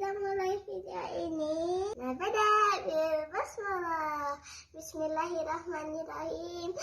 kita mulai video ini. Nabada basmalah. Bismillahirrahmanirrahim.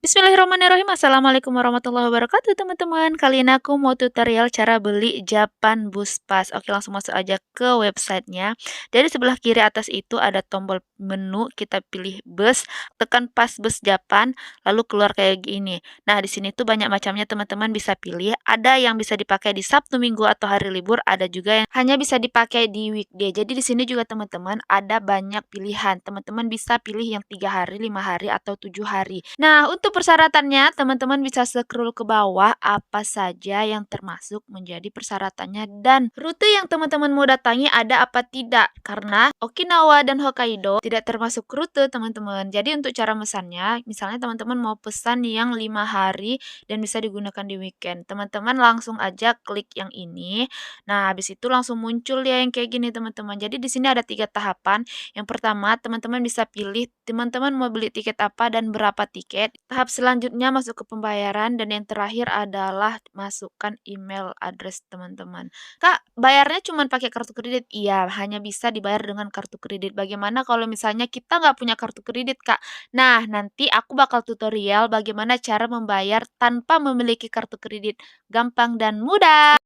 Bismillahirrahmanirrahim. Assalamualaikum warahmatullahi wabarakatuh teman-teman. Kali ini aku mau tutorial cara beli Japan Bus Pass. Oke, langsung masuk aja ke websitenya. Jadi sebelah kiri atas itu ada tombol menu, kita pilih bus, tekan pas bus Japan, lalu keluar kayak gini. Nah, di sini tuh banyak macamnya teman-teman bisa pilih. Ada yang bisa dipakai di Sabtu, Minggu atau hari libur, ada juga yang hanya bisa dipakai di weekday. Jadi di sini juga teman-teman ada banyak pilihan. Teman-teman bisa pilih yang 3 hari, 5 hari atau 7 hari. Nah, untuk persyaratannya, teman-teman bisa scroll ke bawah apa saja yang termasuk menjadi persyaratannya dan rute yang teman-teman mau datangi ada apa tidak. Karena Okinawa dan Hokkaido tidak termasuk rute teman-teman. Jadi untuk cara mesannya, misalnya teman-teman mau pesan yang 5 hari dan bisa digunakan di weekend. Teman-teman langsung aja klik yang ini. Nah, habis itu langsung muncul ya yang kayak gini teman-teman. Jadi di sini ada 3 tahapan. Yang pertama, teman-teman bisa pilih teman-teman mau beli tiket apa dan berapa tiket. Tahap selanjutnya masuk ke pembayaran dan yang terakhir adalah masukkan email address teman-teman. Kak, bayarnya cuma pakai kartu kredit? Iya, hanya bisa dibayar dengan kartu kredit. Bagaimana kalau misalnya kita nggak punya kartu kredit, Kak? Nah, nanti aku bakal tutorial bagaimana cara membayar tanpa memiliki kartu kredit. Gampang dan mudah.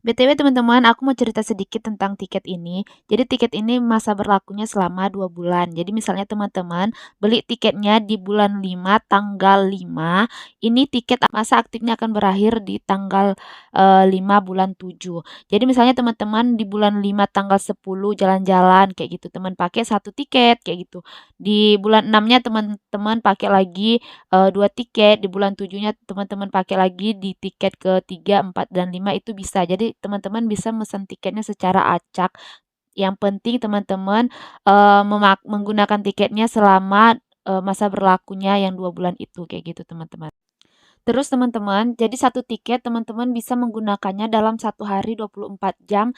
BTW teman-teman, aku mau cerita sedikit tentang tiket ini. Jadi tiket ini masa berlakunya selama 2 bulan. Jadi misalnya teman-teman beli tiketnya di bulan 5 tanggal 5, ini tiket masa aktifnya akan berakhir di tanggal 5 bulan 7. Jadi misalnya teman-teman di bulan 5 tanggal 10 jalan-jalan kayak gitu, teman pakai satu tiket kayak gitu. Di bulan 6-nya teman-teman pakai lagi 2 tiket, di bulan 7-nya teman-teman pakai lagi di tiket ke-3, 4, dan 5 itu bisa. Jadi teman-teman bisa mesan tiketnya secara acak. Yang penting teman-teman menggunakan tiketnya selama masa berlakunya yang 2 bulan itu kayak gitu teman-teman. Terus teman-teman, jadi satu tiket teman-teman bisa menggunakannya dalam 1 hari 24 jam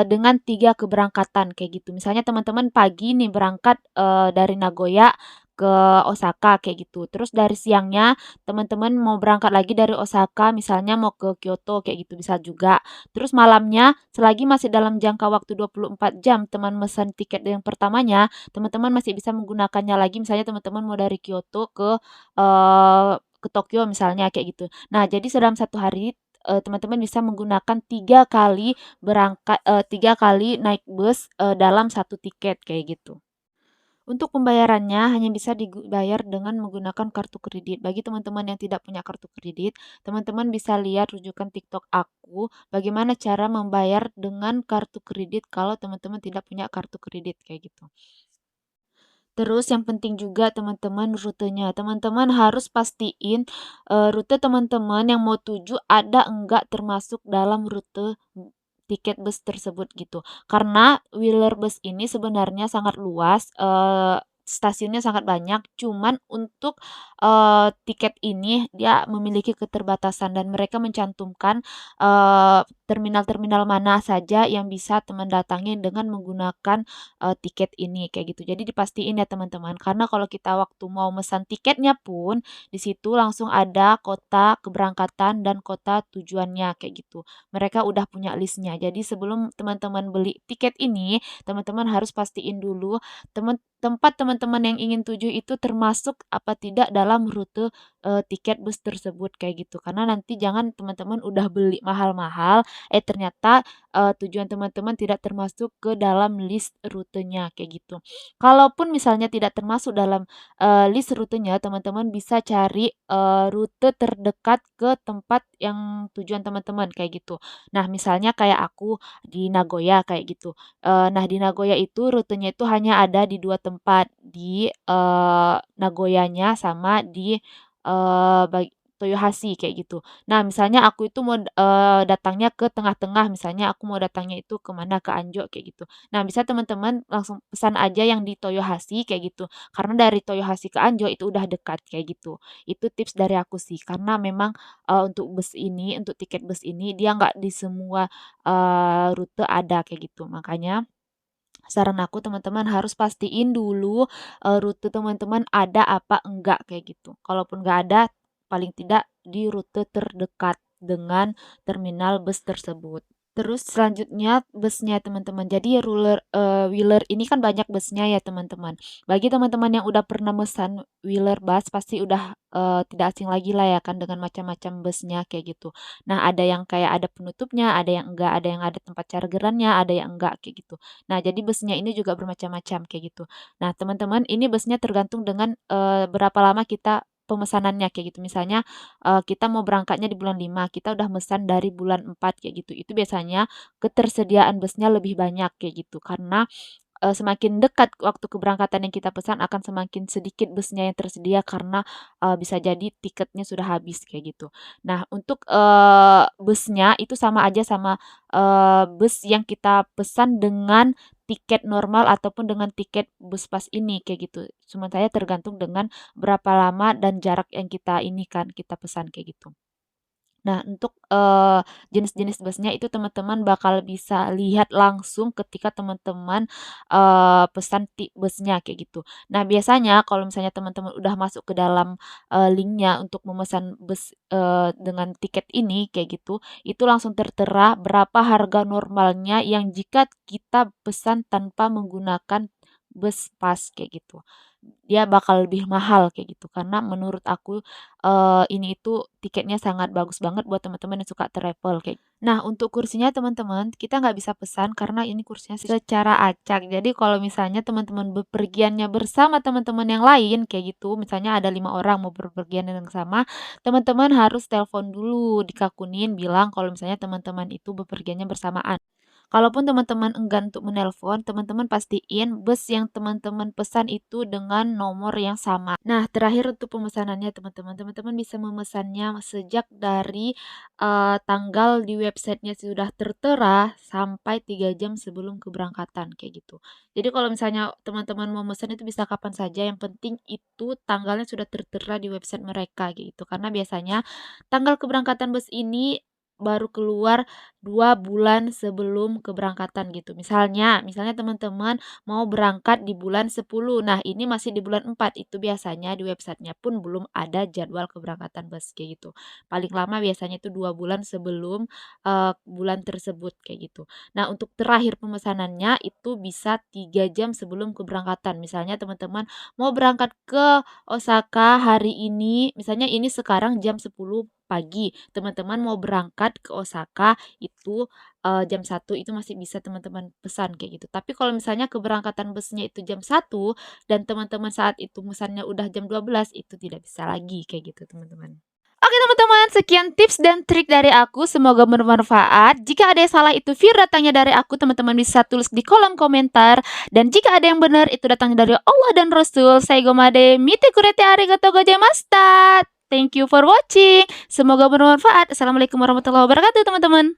dengan 3 keberangkatan kayak gitu. Misalnya teman-teman pagi nih berangkat dari Nagoya ke Osaka kayak gitu. Terus dari siangnya teman-teman mau berangkat lagi dari Osaka misalnya mau ke Kyoto kayak gitu bisa juga. Terus malamnya selagi masih dalam jangka waktu 24 jam teman mesan tiket yang pertamanya, teman-teman masih bisa menggunakannya lagi misalnya teman-teman mau dari Kyoto ke Tokyo misalnya kayak gitu. Nah, jadi dalam 1 hari teman-teman bisa menggunakan 3 kali 3 kali naik bus dalam satu tiket kayak gitu. Untuk pembayarannya hanya bisa dibayar dengan menggunakan kartu kredit. Bagi teman-teman yang tidak punya kartu kredit, teman-teman bisa lihat rujukan TikTok aku bagaimana cara membayar dengan kartu kredit kalau teman-teman tidak punya kartu kredit kayak gitu. Terus yang penting juga teman-teman rutenya. Teman-teman harus pastiin rute teman-teman yang mau tuju ada enggak termasuk dalam rute tiket bus tersebut gitu. Karena Wheeler Bus ini sebenarnya sangat luas, stasiunnya sangat banyak, cuman untuk tiket ini dia memiliki keterbatasan dan mereka mencantumkan terminal-terminal mana saja yang bisa teman datangi dengan menggunakan tiket ini kayak gitu. Jadi dipastiin ya teman-teman, karena kalau kita waktu mau mesan tiketnya pun di situ langsung ada kota keberangkatan dan kota tujuannya kayak gitu. Mereka udah punya listnya. Jadi sebelum teman-teman beli tiket ini, teman-teman harus pastiin dulu tempat teman-teman yang ingin tuju itu termasuk apa tidak dalam rute tiket bus tersebut kayak gitu. Karena nanti jangan teman-teman udah beli mahal-mahal, ternyata tujuan teman-teman tidak termasuk ke dalam list rutenya kayak gitu. Kalaupun misalnya tidak termasuk dalam list rutenya, teman-teman bisa cari rute terdekat ke tempat yang tujuan teman-teman kayak gitu. Nah, misalnya kayak aku di Nagoya kayak gitu. Nah, di Nagoya itu rutenya itu hanya ada di 2 tempat, di Nagoyanya sama di Toyohashi kayak gitu. Nah, misalnya aku itu mau datangnya ke tengah-tengah, misalnya aku mau datangnya itu ke mana, ke Anjo kayak gitu. Nah, bisa teman-teman langsung pesan aja yang di Toyohashi kayak gitu. Karena dari Toyohashi ke Anjo itu udah dekat kayak gitu. Itu tips dari aku sih, karena memang, untuk bus ini, untuk tiket bus ini dia nggak di semua, rute ada kayak gitu. Makanya saran aku teman-teman harus pastiin dulu, rute teman-teman ada apa enggak kayak gitu. Kalaupun nggak ada, paling tidak di rute terdekat dengan terminal bus tersebut. Terus selanjutnya busnya teman-teman. Jadi Wheeler ini kan banyak busnya ya teman-teman. Bagi teman-teman yang udah pernah mesan Wheeler bus pasti udah, tidak asing lagi lah ya kan dengan macam-macam busnya kayak gitu. Nah, ada yang kayak ada penutupnya, ada yang enggak, ada yang ada tempat chargerannya, ada yang enggak kayak gitu. Nah, jadi busnya ini juga bermacam-macam kayak gitu. Nah, teman-teman ini busnya tergantung dengan, berapa lama kita pemesanannya kayak gitu. Misalnya, kita mau berangkatnya di bulan 5 kita udah mesan dari bulan 4 kayak gitu. Itu biasanya ketersediaan busnya lebih banyak kayak gitu. Karena semakin dekat waktu keberangkatan yang kita pesan akan semakin sedikit busnya yang tersedia karena, bisa jadi tiketnya sudah habis kayak gitu. Nah untuk, busnya itu sama aja sama, bus yang kita pesan dengan tiket normal ataupun dengan tiket bus pas ini kayak gitu. Sementara tergantung dengan berapa lama dan jarak yang kita ini kan, kita pesan kayak gitu. Nah, untuk, jenis-jenis busnya itu teman-teman bakal bisa lihat langsung ketika teman-teman, pesan busnya kayak gitu. Nah, biasanya kalau misalnya teman-teman udah masuk ke dalam, link-nya untuk memesan bus, dengan tiket ini kayak gitu, itu langsung tertera berapa harga normalnya yang jika kita pesan tanpa menggunakan bus pas kayak gitu. Dia bakal lebih mahal kayak gitu karena menurut aku, ini itu tiketnya sangat bagus banget buat teman-teman yang suka travel kayak. Nah untuk kursinya teman-teman kita nggak bisa pesan karena ini kursinya secara acak. Jadi kalau misalnya teman-teman bepergiannya bersama teman-teman yang lain kayak gitu, misalnya ada 5 orang mau bepergian yang sama, teman-teman harus telepon dulu, dikakunin bilang kalau misalnya teman-teman itu bepergiannya bersamaan. Kalaupun teman-teman enggan untuk menelpon, teman-teman pastiin bus yang teman-teman pesan itu dengan nomor yang sama. Nah, terakhir untuk pemesanannya teman-teman, teman-teman bisa memesannya sejak dari tanggal di websitenya sudah tertera sampai 3 jam sebelum keberangkatan kayak gitu. Jadi kalau misalnya teman-teman mau mesan itu bisa kapan saja, yang penting itu tanggalnya sudah tertera di website mereka gitu. Karena biasanya tanggal keberangkatan bus ini baru keluar 2 bulan sebelum keberangkatan gitu. Misalnya teman-teman mau berangkat di bulan 10. Nah, ini masih di bulan 4. Itu biasanya di websitenya pun belum ada jadwal keberangkatan bus kayak gitu. Paling lama biasanya itu 2 bulan sebelum bulan tersebut kayak gitu. Nah, untuk terakhir pemesanannya itu bisa 3 jam sebelum keberangkatan. Misalnya teman-teman mau berangkat ke Osaka hari ini, misalnya ini sekarang jam 10 pagi, teman-teman mau berangkat ke Osaka itu, jam 1 itu masih bisa teman-teman pesan kayak gitu. Tapi kalau misalnya keberangkatan busnya itu jam 1 dan teman-teman saat itu mesannya udah jam 12 itu tidak bisa lagi kayak gitu teman-teman. Oke teman-teman, sekian tips dan trik dari aku, semoga bermanfaat. Jika ada yang salah itu view datangnya dari aku, teman-teman bisa tulis di kolom komentar. Dan jika ada yang benar itu datangnya dari Allah dan Rasul. Saya Gomade, mite kurete arigatou gozaimashita. Thank you for watching. Semoga bermanfaat. Assalamualaikum warahmatullahi wabarakatuh teman-teman.